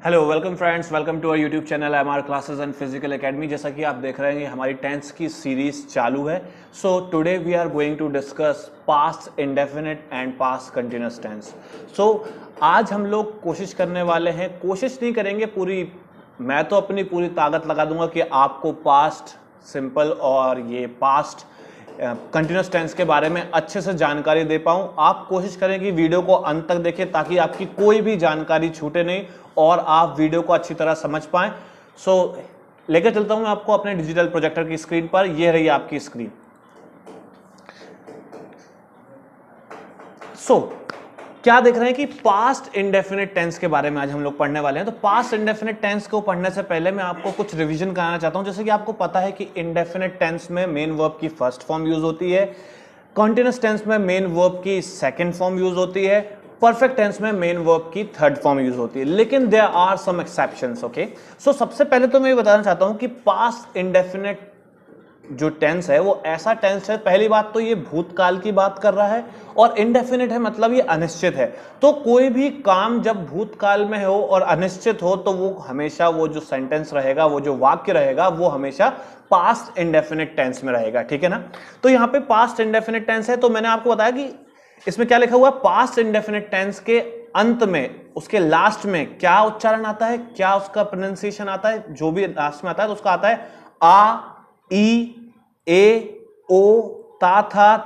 Hello welcome friends, welcome to our YouTube channel MR classes and physical academy. जैसा कि आप देख रहे हैं हमारी टेंस की सीरीज चालू है। So today we are going to discuss past indefinite and past continuous tense. So आज हम लोग कोशिश करने वाले हैं, कोशिश नहीं करेंगे पूरी, मैं तो अपनी पूरी ताकत लगा दूंगा कि आपको पास्ट सिंपल और ये पास्ट कंटिन्यूअस टेंस के बारे में अच्छे से जानकारी दे पाऊं। आप कोशिश करें कि वीडियो को अंत तक देखें ताकि आपकी कोई भी जानकारी छूटे नहीं और आप वीडियो को अच्छी तरह समझ पाएं। सो लेकर चलता हूं मैं आपको अपने डिजिटल प्रोजेक्टर की स्क्रीन पर। यह रही आपकी स्क्रीन। क्या देख रहे हैं कि पास्ट इंडेफिनिट टेंस के बारे में आज हम लोग पढ़ने वाले हैं। तो पास्ट इंडेफिनिट टेंस को पढ़ने से पहले मैं आपको कुछ रिवीजन कराना चाहता हूं। जैसे कि आपको पता है कि इंडेफिनिट टेंस में मेन वर्ब की फर्स्ट फॉर्म यूज होती है, कॉन्टिन्यूअस टेंस में मेन वर्ब की सेकंड फॉर्म यूज होती है, परफेक्ट टेंस में मेन वर्ब की थर्ड फॉर्म यूज होती है। लेकिन there are some exceptions. Okay, so सबसे पहले तो मैं ये बताना चाहता हूं कि पास्ट इंडेफिनिट जो टेंस है वो ऐसा टेंस है, पहली बात तो ये भूतकाल की बात कर रहा है और इंडेफिनिट है मतलब ये अनिश्चित है। तो कोई भी काम जब भूतकाल में हो और अनिश्चित हो तो वो हमेशा वो जो सेंटेंस रहेगा, वो जो वाक्य रहेगा, वो हमेशा पास्ट इंडेफिनिट टेंस में रहेगा। ठीक है ना। तो यहाँ पे पास्ट इंडेफिनिट टेंस है, तो मैंने आपको बताया कि इसमें क्या लिखा हुआ है, पास्ट इंडेफिनिट टेंस के अंत में, उसके लास्ट में क्या उच्चारण आता है, क्या उसका प्रोनाउंसिएशन आता है, जो भी लास्ट में आता है तो उसका आता है आ, ई, ए, ओ, ता, था,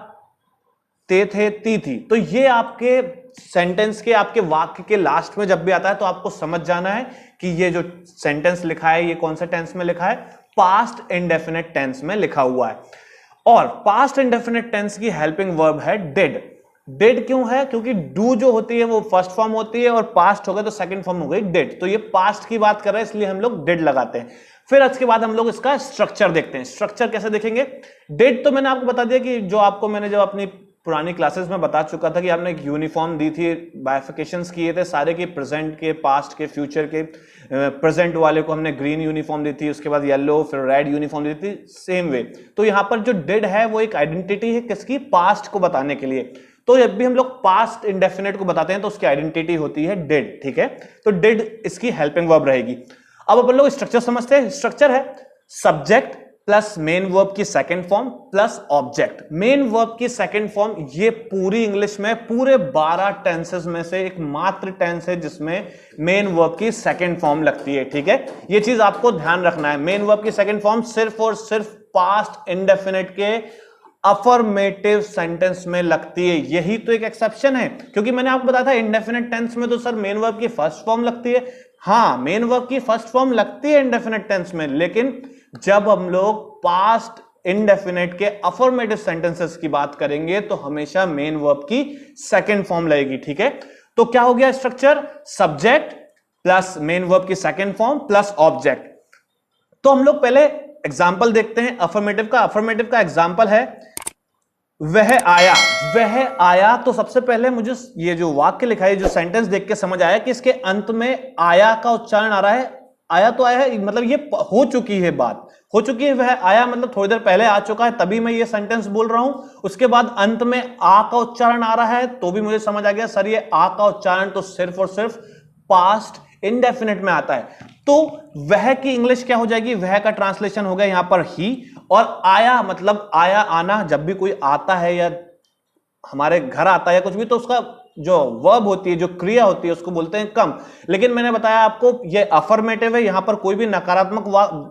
ते, थे, ती, थी। तो ये आपके सेंटेंस के, आपके वाक्य के लास्ट में जब भी आता है तो आपको समझ जाना है कि ये जो सेंटेंस लिखा है ये कौन सा टेंस में लिखा है, पास्ट इंडेफिनिट टेंस में लिखा हुआ है। और पास्ट इंडेफिनिट टेंस की हेल्पिंग वर्ब है डिड। डिड क्यों है? क्योंकि डू जो होती है वो फर्स्ट फॉर्म होती है और पास्ट हो गया तो सेकंड फॉर्म हो गई डिड। तो ये पास्ट की बात कर रहे हैं इसलिए हम लोग डिड लगाते हैं। फिर उसके बाद हम लोग इसका स्ट्रक्चर देखते हैं। स्ट्रक्चर कैसे देखेंगे? डिड तो मैंने आपको बता दिया कि जो आपको मैंने जब अपनी पुरानी क्लासेस में बता चुका था कि आपने एक यूनिफॉर्म दी थी, बाइफिकेशंस किए थे सारे के, प्रेजेंट के, पास्ट के, फ्यूचर के। प्रेजेंट वाले को हमने ग्रीन यूनिफॉर्म दी थी, उसके बाद येलो, फिर रेड यूनिफॉर्म दी थी, सेम वे। तो यहां पर जो डिड है वो एक आइडेंटिटी है किसकी? पास्ट को बताने के लिए। तो जब भी हम लोग पास्ट इंडेफिनिट को बताते हैं तो उसकी आइडेंटिटी होती है डिड। ठीक है, तो डिड इसकी हेल्पिंग वर्ब रहेगी। अब अपन लोग स्ट्रक्चर समझते हैं। स्ट्रक्चर है सब्जेक्ट प्लस मेन वर्ब की second form plus object. Main verb की सेकंड फॉर्म ये पूरी इंग्लिश में पूरे 12 टेंसेस में से एक मात्र टेंस है जिसमें मेन वर्ब की सेकंड फॉर्म लगती है। ठीक है, ये चीज आपको ध्यान रखना है। मेन वर्ब की सेकंड फॉर्म सिर्फ और सिर्फ पास्ट इंडेफिनिट के अफर्मेटिव सेंटेंस में लगती है। यही तो एक एक्सेप्शन है, क्योंकि मैंने आपको बताया था इंडेफिनिट टेंस में तो सर मेन वर्ब की फर्स्ट फॉर्म लगती है। हाँ, मेन वर्ब की फर्स्ट फॉर्म लगती है इंडेफिनिट टेंस में, लेकिन जब हम लोग पास्ट इंडेफिनिट के अफर्मेटिव सेंटेंसेस की बात करेंगे तो हमेशा मेन वर्ब की सेकंड फॉर्म लगेगी। ठीक है, तो क्या हो गया structure? Subject plus main verb की सेकंड फॉर्म प्लस ऑब्जेक्ट। तो हम लोग पहले एग्जाम्पल देखते हैं अफर्मेटिव का। अफर्मेटिव का एग्जाम्पल है वह आया। वह आया, तो सबसे पहले मुझे ये जो वाक्य लिखा है, जो सेंटेंस देख के समझ आया कि इसके अंत में आया का उच्चारण आ रहा है। आया तो आया है, मतलब ये हो चुकी है, बात हो चुकी है। वह आया मतलब थोड़ी देर पहले आ चुका है, तभी मैं ये सेंटेंस बोल रहा हूं। उसके बाद अंत में आ का उच्चारण आ रहा है तो भी मुझे समझ आ गया सर ये आ का उच्चारण तो सिर्फ और सिर्फ पास्ट इंडेफिनिट में आता है। तो वह की इंग्लिश क्या हो जाएगी? वह का ट्रांसलेशन हो गया यहां पर ही, और आया मतलब आया, आना। जब भी कोई आता है या हमारे घर आता है या कुछ भी, तो उसका जो वर्ब होती है, जो क्रिया होती है, उसको बोलते हैं कम। लेकिन मैंने बताया आपको ये अफर्मेटिव है, यहां पर कोई भी नकारात्मक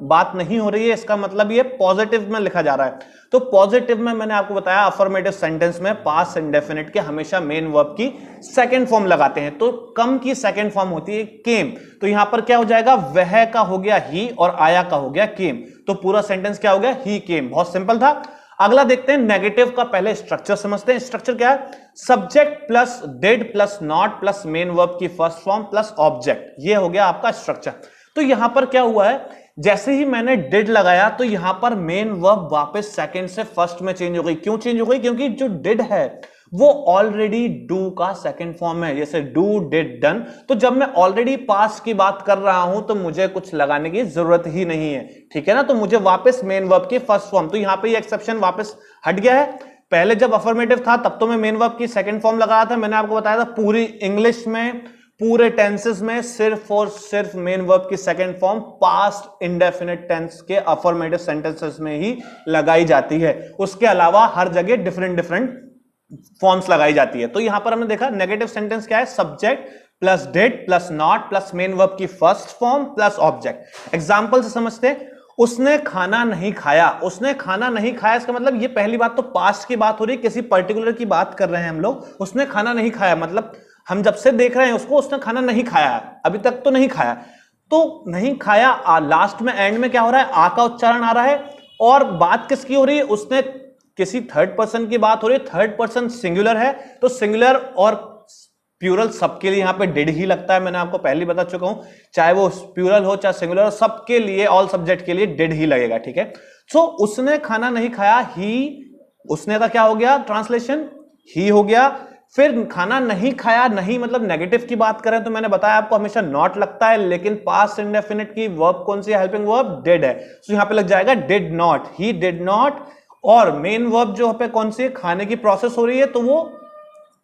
बात नहीं हो रही है, इसका मतलब ये पॉजिटिव में लिखा जा रहा है। तो पॉजिटिव में मैंने आपको बताया अफर्मेटिव सेंटेंस में पास्ट इंडेफिनिट के हमेशा मेन वर्ब की सेकंड फॉर्म लगाते हैं। तो कम की सेकंड फॉर्म होती है केम। तो यहां पर क्या हो जाएगा? वह का हो गया ही और आया का हो गया केम। तो पूरा सेंटेंस क्या हो गया? ही केम। बहुत सिंपल था। अगला देखते हैं नेगेटिव का। पहले स्ट्रक्चर समझते हैं। स्ट्रक्चर क्या है? Subject plus did plus not plus main verb की फर्स्ट फॉर्म प्लस ऑब्जेक्ट। ये हो गया आपका स्ट्रक्चर। तो यहां पर क्या हुआ है, जैसे ही मैंने डिड लगाया तो यहां पर मेन वर्ब वापस सेकंड से फर्स्ट में चेंज हो गई। क्यों चेंज हो गई? क्योंकि जो डिड है वो ऑलरेडी डू का सेकंड फॉर्म है, जैसे डू, डिड, डन। तो जब मैं ऑलरेडी पास्ट की बात कर रहा हूं तो मुझे कुछ लगाने की जरूरत ही नहीं है। ठीक है ना, तो मुझे वापस मेन वर्ब की फर्स्ट फॉर्म, तो यहां पे ये एक्सेप्शन वापस हट गया है। पहले जब अफर्मेटिव था तब तो मैं मेन वर्ब की सेकंड फॉर्म लगा रहा था। मैंने आपको बताया था पूरी इंग्लिश में पूरे टेंसेस में सिर्फ और सिर्फ मेन वर्ब की second form past indefinite tense के अफर्मेटिव सेंटेंसेस में ही लगाई जाती है। उसके अलावा हर जगह डिफरेंट डिफरेंट फॉर्म्स लगाई जाती है। तो यहां पर हमने देखा नेगेटिव सेंटेंस क्या है, subject plus did plus not plus main verb की first form plus object. Example से समझते हैं, उसने खाना नहीं खाया। उसने खाना नहीं खाया इसका मतलब ये पहली बात तो पास्ट की बात हो रही है, किसी पर्टिकुलर की बात कर रहे हैं हम लोग। उसने खाना नहीं खाया मतलब हम जब से देख रहे हैं उसको, उसने खाना नहीं खाया, अभी तक तो नहीं खाया। तो नहीं खाया लास्ट में एंड में क्या हो रहा है, आ का उच्चारण आ रहा है। और बात किसकी हो रही है, उसने किसी थर्ड पर्सन की बात हो रही है, थर्ड पर्सन सिंगुलर है तो सिंगुलर और प्यूरल सबके लिए यहां पे डिड ही लगता है। मैंने आपको पहले बता चुका हूं, चाहे वो प्यूरल हो चाहे सिंगुलर, सबके लिए ऑल सब्जेक्ट के लिए डिड ही लगेगा, ठीक है। सो उसने खाना नहीं खाया, ही, उसने का क्या हो गया ट्रांसलेशन, ही हो गया। फिर खाना नहीं खाया, नहीं मतलब नेगेटिव की बात करें तो मैंने बताया आपको हमेशा नॉट लगता है, लेकिन पास्ट इंडेफिनिट की वर्ब कौन सी है, हेल्पिंग वर्ब डिड है। सो यहां पे लग जाएगा did not, he did not. और मेन वर्ब जो पे कौन सी है, खाने की प्रोसेस हो रही है तो वो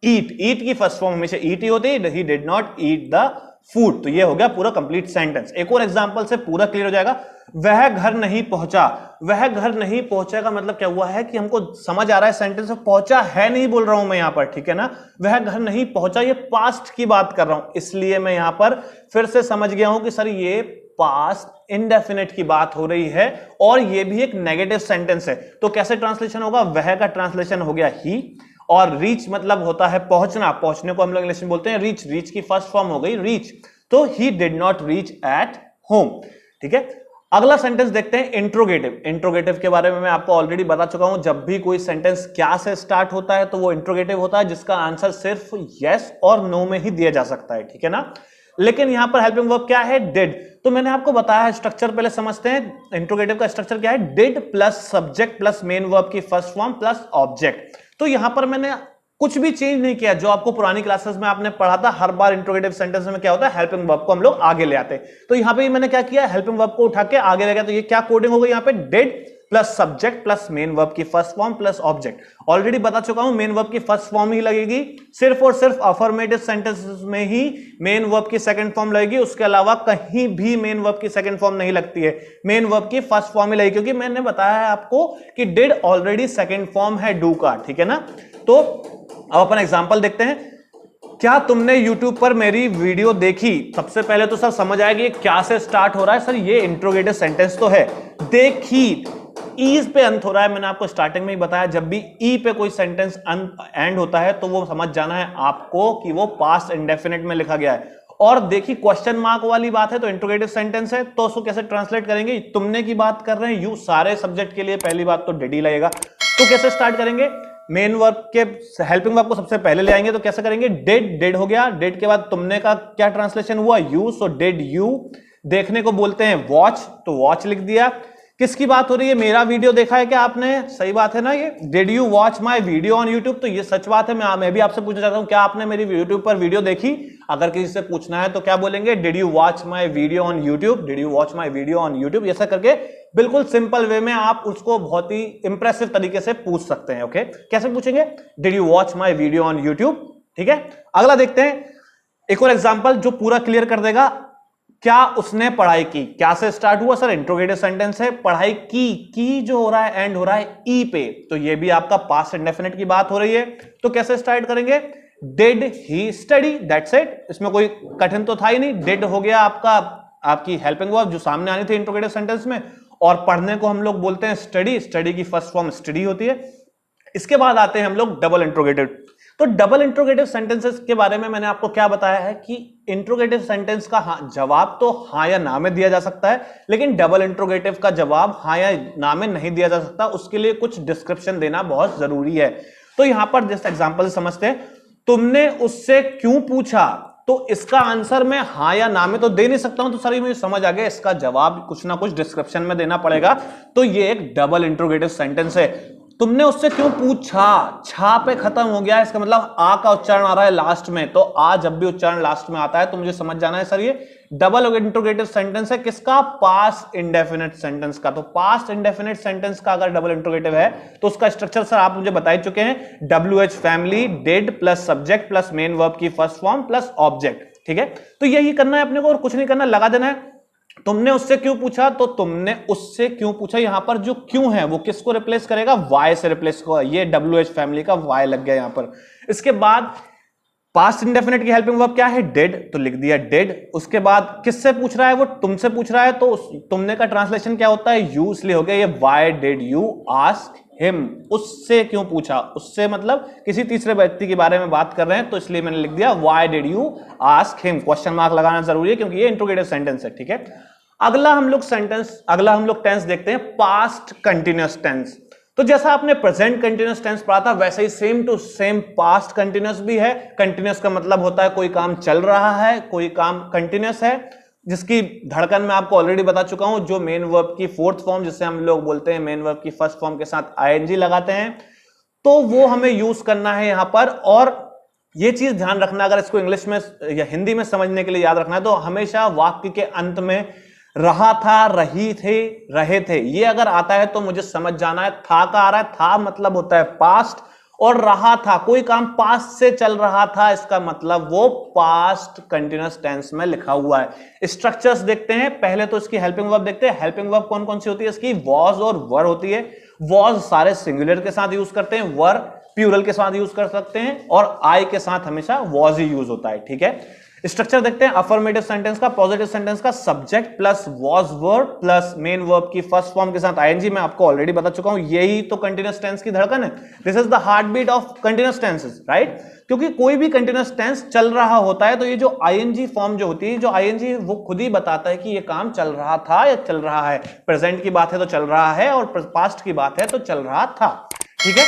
ईट, ईट की फर्स्ट फॉर्म हमेशा ईट ही होती है, he did not eat the food. तो ये हो गया पूरा कंप्लीट सेंटेंस। एक और एग्जांपल से पूरा क्लियर हो जाएगा, वह घर नहीं पहुंचा। वह घर नहीं पहुंचा का मतलब क्या हुआ है कि हमको समझ आ रहा है सेंटेंस में पहुंचा है नहीं बोल रहा हूं मैं यहां पर, ठीक है ना। वह घर नहीं पहुंचा, ये पास्ट की बात कर रहा हूं, इसलिए मैं यहां पर फिर से समझ गया हूं कि सर ये पास्ट इंडेफिनिट की बात हो रही है और ये भी एक नेगेटिव सेंटेंस है। तो कैसे ट्रांसलेशन होगा, वह का ट्रांसलेशन हो गया ही, और रीच मतलब होता है पहुंचना, पहुंचने को हम लोग इंग्लिश में बोलते हैं रीच, रीच की फर्स्ट फॉर्म हो गई रीच, तो he did not reach at home, ठीक है। अगला सेंटेंस देखते हैं इंट्रोगेटिव। इंट्रोगेटिव के बारे में मैं आपको ऑलरेडी बता चुका हूं, जब भी कोई सेंटेंस क्या से स्टार्ट होता है तो वो इंट्रोगेटिव होता है, जिसका आंसर सिर्फ यस और नो में ही दिया जा सकता है, ठीक है ना। लेकिन यहां पर हेल्पिंग वर्ब क्या है, डिड। तो मैंने आपको बताया है स्ट्रक्चर, पहले समझते हैं इंट्रोगेटिव का स्ट्रक्चर क्या है, did plus subject plus main verb की फर्स्ट फॉर्म प्लस ऑब्जेक्ट। तो यहां पर मैंने कुछ भी चेंज नहीं किया, जो आपको पुरानी क्लासेस में आपने पढ़ा था, हर बार इंट्रोगेटिव सेंटेंस में क्या होता है, हेल्पिंग वर्ब को हम लोग आगे ले आते हैं। तो यहां पे मैंने क्या किया, हेल्पिंग वर्ब को उठा के आगे ले गया। तो ये क्या कोडिंग हो गई यहां पे, did plus subject plus main verb की first form plus object. Already बता चुका हूं, मेन वर्ब की फर्स्ट फॉर्म ही लगेगी, सिर्फ और सिर्फ अफर्मेटिव सेंटेंसेस में ही मेन वर्ब की सेकंड फॉर्म लगेगी, उसके अलावा कहीं भी मेन वर्ब की सेकंड फॉर्म नहीं लगती है, मेन वर्ब की फर्स्ट फॉर्म ही लगेगी, क्योंकि मैंने बताया है आपको कि डिड ऑलरेडी सेकंड फॉर्म है डू का, ठीक है ना। तो अब अपन एग्जांपल देखते हैं, क्या तुमने YouTube पर मेरी वीडियो देखी। सबसे पहले तो सर समझ आएगी क्या से स्टार्ट हो रहा है, सर ये इंट्रोगेटिव सेंटेंस तो है, देखी ईज पे अंत हो रहा है। मैंने आपको स्टार्टिंग में ही बताया, जब भी ई पे कोई सेंटेंस एंड होता है तो वो समझ जाना है आपको कि वो पास्ट इंडेफिनिट में लिखा गया है। और देखिए क्वेश्चन मार्क वाली बात है तो इंट्रोगेटिव सेंटेंस है, तो उसको कैसे ट्रांसलेट करेंगे, तुमने की बात कर रहे हैं, यू सारे सब्जेक्ट के लिए पहली बात तो डिड ही लगेगा। तो कैसे स्टार्ट करेंगे, मेन वर्ब के हेल्पिंग वर्ब को सबसे पहले ले आएंगे, तो कैसे करेंगे, डिड, डिड हो गया, डिड के बाद तुमने का क्या ट्रांसलेशन हुआ, यू, सो डिड यू। देखने को बोलते हैं वॉच, तो वॉच लिख दिया। किसकी बात हो रही है, मेरा वीडियो देखा है क्या आपने, सही बात है ना, ये did you watch my video on YouTube, तो ये सच बात है। मैं भी आपसे पूछना चाहता हूं, क्या आपने मेरी यूट्यूब पर वीडियो देखी। अगर किसी से पूछना है तो क्या बोलेंगे, did you watch my video on YouTube, did you watch my video on YouTube. ऐसा करके बिल्कुल सिंपल वे में आप उसको बहुत ही इंप्रेसिव तरीके से पूछ सकते हैं। ओके, कैसे पूछेंगे, did you watch my video on YouTube, ठीक है। अगला देखते हैं एक और एग्जांपल जो पूरा क्लियर कर देगा, क्या उसने पढ़ाई की। क्या से स्टार्ट हुआ, सर इंट्रोगेटिव सेंटेंस है, पढ़ाई की जो हो रहा है एंड हो रहा है ई पे, तो ये भी आपका पास्ट इंडेफिनिट की बात हो रही है। तो कैसे स्टार्ट करेंगे, did he study, that's it, इसमें कोई कठिन तो था ही नहीं। डिड हो गया आपका, आपकी हेल्पिंग वर्ब जो सामने आनी थी इंट्रोगेटिव सेंटेंस में, और पढ़ने को हम लोग बोलते हैं स्टडी, स्टडी की फर्स्ट फॉर्म स्टडी होती है। इसके बाद आते हैं हम लोग डबल इंट्रोगेटिव। तो डबल इंट्रोगेटिव सेंटेंसेस के बारे में मैंने आपको क्या बताया है कि इंट्रोगेटिव सेंटेंस का जवाब तो हाँ या ना में दिया जा सकता है, लेकिन डबल इंट्रोगेटिव का जवाब हाँ या ना में नहीं दिया जा सकता, उसके लिए कुछ डिस्क्रिप्शन देना बहुत जरूरी है। तो यहां पर जैसे एग्जांपल समझते हैं, तुमने उससे क्यों पूछा, तो इसका आंसर मैं हाँ या ना में तो दे नहीं सकता हूं, तो सर मुझे समझ आ गया इसका जवाब कुछ ना कुछ डिस्क्रिप्शन में देना पड़ेगा। तो ये एक डबल इंट्रोगेटिव सेंटेंस है। तुमने उससे क्यों पूछा, छा पे खत्म हो गया, इसका मतलब आ का उच्चारण आ रहा है लास्ट में, तो आ जब भी उच्चारण लास्ट में आता है तो मुझे समझ जाना है सर ये डबल इंट्रोगेटिव सेंटेंस है। किसका, पास्ट इंडेफिनिट सेंटेंस का। तो पास्ट इंडेफिनिट सेंटेंस का अगर डबल इंट्रोगेटिव है तो उसका स्ट्रक्चर सर आप मुझे बता ही चुके हैं, WH family, did plus subject plus main verb की फर्स्ट फॉर्म प्लस ऑब्जेक्ट। ठीक है, तो यही करना है अपने को और कुछ नहीं करना, लगा देना है। तुमने उससे क्यों पूछा, तो तुमने उससे क्यों पूछा, यहां पर जो क्यों है वो किसको रिप्लेस करेगा, वाई से रिप्लेस होगा, ये WH फैमिली का वाई लग गया यहां पर। इसके बाद पास्ट इंडेफिनिट की हेल्पिंग वर्ब क्या है, डिड, तो लिख दिया डिड। उसके बाद किससे पूछ रहा है, वो तुमसे पूछ रहा है, तो तुमने का ट्रांसलेशन क्या होता है, यू, इसलिए हो गया ये why did you ask him, उससे क्यों पूछा, उससे मतलब किसी तीसरे व्यक्ति के बारे में बात कर रहे हैं, तो इसलिए मैंने लिख दिया why did you ask him, question mark लगाना जरूरी है क्योंकि ये इंट्रोगेटिव सेंटेंस है, ठीक है। अगला हम लोग टेंस देखते हैं, पास्ट कंटिन्यूअस टेंस। तो जैसा आपने प्रेजेंट कंटिन्यूअस टेंस पढ़ा था वैसे ही same to same past continuous भी है। कंटिन्यूअस का मतलब होता है कोई काम चल रहा है, कोई काम कंटिन्यूअस है, जिसकी धड़कन मैं आपको ऑलरेडी बता चुका हूं, जो मेन वर्ब की फोर्थ फॉर्म, जिसे हम लोग बोलते हैं मेन वर्ब की फर्स्ट फॉर्म के साथ आईएनजी लगाते हैं, तो वो हमें यूज करना है यहां पर। और ये चीज ध्यान रखना, अगर इसको इंग्लिश में या हिंदी में समझने के लिए याद रखना है, तो हमेशा वाक्य के अंत में रहा था, रही थे, रहे थे, ये अगर आता है तो मुझे समझ जाना है था का आ रहा है, था मतलब होता है पास्ट, और रहा था, कोई काम पास्ट से चल रहा था, इसका मतलब वो पास्ट कंटिन्यूअस टेंस में लिखा हुआ है। स्ट्रक्चर्स देखते हैं, पहले तो इसकी हेल्पिंग वर्ब देखते हैं। हेल्पिंग वर्ब कौन कौन सी होती है इसकी, वॉज और वर होती है। वॉज सारे सिंगुलर के साथ यूज करते हैं, वर प्लूरल के साथ यूज कर सकते हैं, और आई के साथ हमेशा वॉज ही यूज होता है, ठीक है। स्ट्रक्चर देखते हैं अफर्मेटिव सेंटेंस का, पॉजिटिव सेंटेंस का, subject plus was verb plus main verb की फर्स्ट फॉर्म के साथ आईएनजी, मैं आपको ऑलरेडी बता चुका हूं, यही तो कंटिन्यूअस टेंस की धड़कन है। This is the heart beat of continuous tenses, right. क्योंकि कोई भी कंटिन्यूअस टेंस चल रहा होता है, तो ये जो आईएनजी फॉर्म जो होती है, जो आईएनजी वो खुद ही बताता है कि ये काम चल रहा था या चल रहा है। प्रेजेंट की बात है तो चल रहा है, और पास्ट की बात है तो चल रहा था, ठीक है।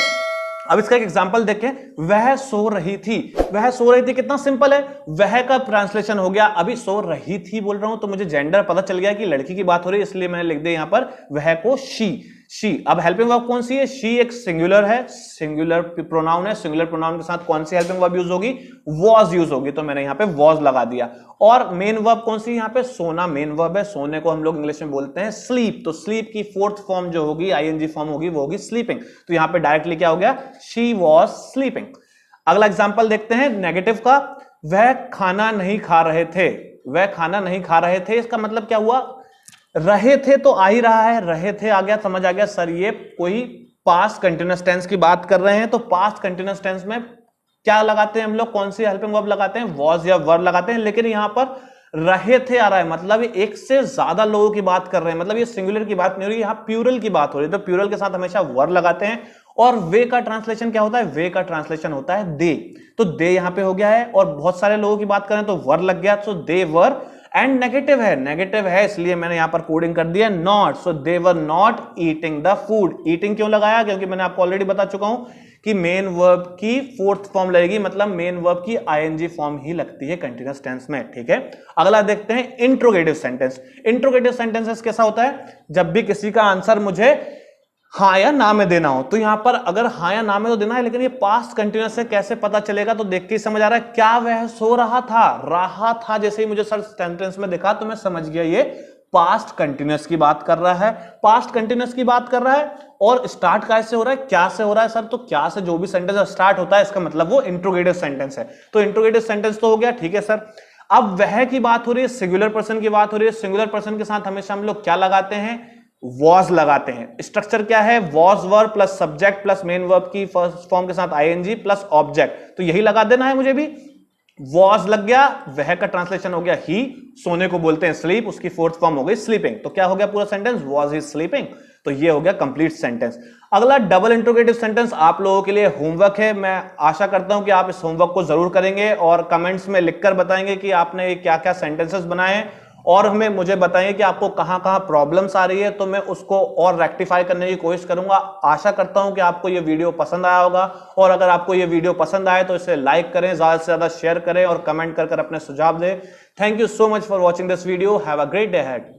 अब इसका एक एग्जांपल देखें, वह सो रही थी। वह सो रही थी कितना सिंपल है, वह का ट्रांसलेशन हो गया, अभी सो रही थी बोल रहा हूं तो मुझे जेंडर पता चल गया कि लड़की की बात हो रही है, इसलिए मैंने लिख दिया यहां पर वह को शी। अब हेल्पिंग वर्ब कौन सी है, शी एक सिंगुलर है, सिंगुलर प्रोनाउन है, सिंगुलर प्रोनाउन के साथ कौन सी हेल्पिंग वर्ब यूज होगी, वॉज यूज होगी, तो मैंने यहां पे वॉज लगा दिया। और मेन वर्ब कौन सी, यहां पे सोना मेन वर्ब है, सोने को हम लोग इंग्लिश में बोलते हैं स्लीप, तो स्लीप की फोर्थ फॉर्म जो होगी आईएनजी फॉर्म होगी वो होगी स्लीपिंग, तो यहां पे डायरेक्टली क्या हो गया, शी वॉज स्लीपिंग। अगला एग्जाम्पल देखते हैं नेगेटिव का, वह खाना नहीं खा रहे थे। वह खाना नहीं खा रहे थे, इसका मतलब क्या हुआ, रहे थे तो आ ही रहा है, रहे थे आ गया, समझ आ गया सर ये कोई पास्ट कंटिन्यूअस टेंस की बात कर रहे हैं, तो पास्ट कंटिन्यूअस टेंस में क्या लगाते हैं हम लोग, कौन सी हेल्पिंग वर्ब लगाते हैं, वॉज या वर लगाते हैं। लेकिन यहां पर रहे थे आ रहा है, मतलब एक से ज्यादा लोगों की बात कर रहे हैं, मतलब ये सिंगुलर की बात नहीं हो रही, यहां प्लूरल की बात हो रही है, तो प्लूरल के साथ हमेशा वर लगाते हैं। और वे का ट्रांसलेशन क्या होता है, वे का ट्रांसलेशन होता है दे, तो दे यहां पे हो गया है, और बहुत सारे लोगों की बात करें तो वर लग गया, तो दे वर। एंड नेगेटिव है इसलिए मैंने यहां पर कोडिंग कर दिया not, so they were not eating the food. Eating क्यों लगाया, क्योंकि मैंने आपको ऑलरेडी बता चुका हूं कि मेन वर्ब की फोर्थ फॉर्म लगेगी, मतलब मेन वर्ब की आईएनजी फॉर्म ही लगती है कंटीन्यूअस टेंस में, ठीक है। अगला देखते हैं इंट्रोगेटिव सेंटेंस। इंट्रोगेटिव सेंटेंसेस कैसा होता है, जब भी किसी का आंसर मुझे हाँ या ना में देना हो, तो यहां पर अगर हाँ या ना में तो देना है, लेकिन ये पास्ट कंटिन्यूअस से कैसे पता चलेगा, तो देख के ही समझ आ रहा है। क्या वह सो रहा था, जैसे ही मुझे सर सेंटेंस में देखा तो मैं समझ गया ये पास्ट कंटिन्यूअस की बात कर रहा है, पास्ट कंटिन्यूअस की बात कर रहा है। और स्टार्ट कैसे हो रहा है, क्या से हो रहा है सर, तो क्या से जो भी सेंटेंस स्टार्ट होता है इसका मतलब वो इंट्रोगेटिव सेंटेंस है, तो इंट्रोगेटिव सेंटेंस तो हो गया, ठीक है सर। अब वह की बात हो रही है, सिंगुलर पर्सन की बात हो रही है, सिंगुलर पर्सन के साथ हमेशा हम लोग क्या लगाते हैं, वॉज लगाते हैं। स्ट्रक्चर क्या है, was verb plus subject plus main verb की फर्स्ट फॉर्म के साथ आईएनजी प्लस ऑब्जेक्ट, तो यही लगा देना है मुझे भी। वॉज लग गया, वह का ट्रांसलेशन हो गया ही, सोने को बोलते हैं स्लीप, उसकी फोर्थ फॉर्म हो गई स्लीपिंग, तो क्या हो गया पूरा सेंटेंस, वॉज ही स्लीपिंग, तो ये हो गया कंप्लीट सेंटेंस। अगला डबल इंट्रोगेटिव सेंटेंस आप लोगों के लिए होमवर्क है, मैं आशा करता हूं कि आप इस होमवर्क को जरूर करेंगे और कमेंट्स में लिखकर बताएंगे कि आपने क्या क्या सेंटेंसेस बनाए हैं, और हमें मुझे बताइए कि आपको कहां कहां प्रॉब्लम्स आ रही है, तो मैं उसको और रेक्टिफाई करने की कोशिश करूंगा। आशा करता हूं कि आपको ये वीडियो पसंद आया होगा, और अगर आपको ये वीडियो पसंद आए तो इसे लाइक करें, ज्यादा से ज्यादा शेयर करें और कमेंट कर अपने सुझाव दें। Thank you so much for watching this video, have a great day ahead.